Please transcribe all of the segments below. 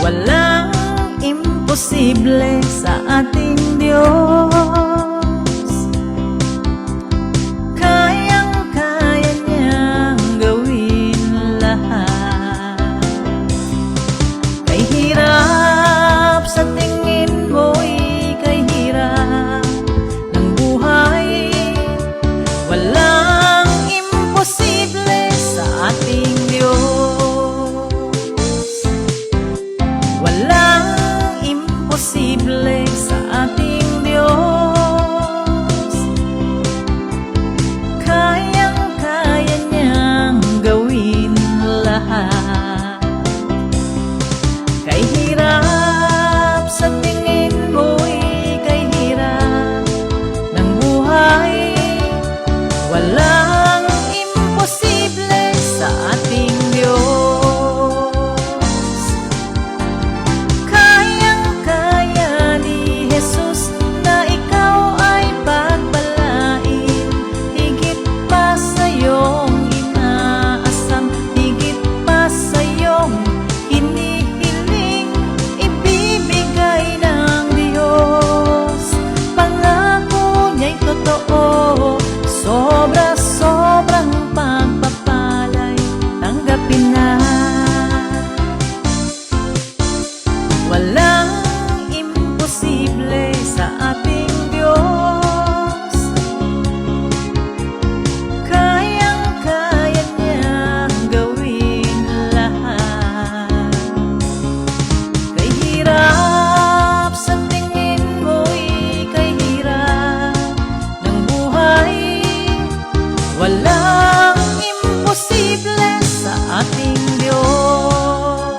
Walang imposible sa ating Diyos. Kayang-kaya niyang gawin lahat. Kay hirap sa tingin mo'y kay hirap ng buhay, walang imposible sa ating Diyos. Walang imposible sa ating Diyos. Kayang-kaya niyang gawin lahat. Kay hirap sa tingin mo'y kay hirap ng buhay, walang imposible sa ating Diyos. Sobra-sobrang pagpapalay, tanggapin na. Walang imposible sa ating Diyos. Kayang-kaya niyang gawin lahat. Kay hirap sa tingin mo'y kay hirap ng buhay, walang imposible sa ating Diyos.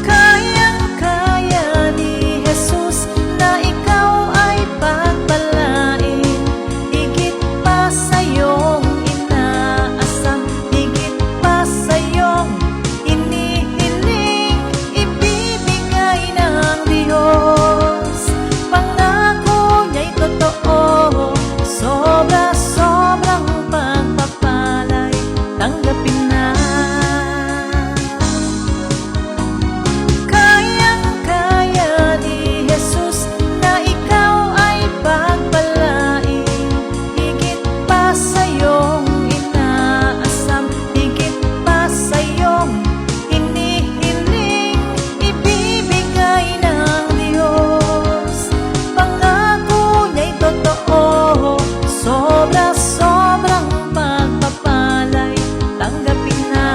Kayang-kaya ni Jesus na ikaw ay pagpalain, higit pa sa iyong inaasam, higit pa sa iyong inihiling, ibibigay ng Diyos. Pangako niya'y totoo, sobra-sobrang pagpapalay, tanggapin na. Kayang-kaya ni Jesus na ikaw ay pagpalain, higit pa sa iyong inaasam, higit pa sa iyong inihiling, ibibigay ng Diyos. Pangako niya'y totoo, sobra-sobrang pagpapalay, tanggapin na.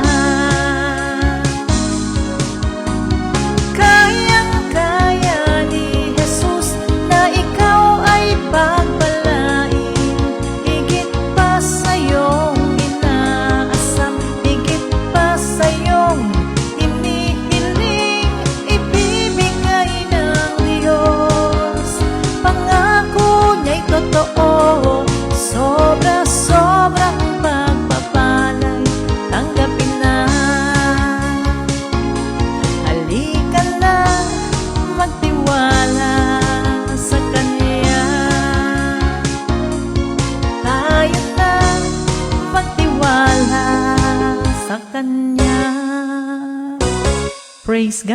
Kayang-kaya ni Jesus na ikaw ay pagpalain, higit pa sa iyong inaasam, higit pa sa iyong inihiling, ibibigay ng Diyos. Pangako niya'y totoo, sobra-sobrang pagpapalay, tanggapin na. Halika na, magtiwala sa Kanya. Tayo na, magtiwala sa Kanya. Praise God.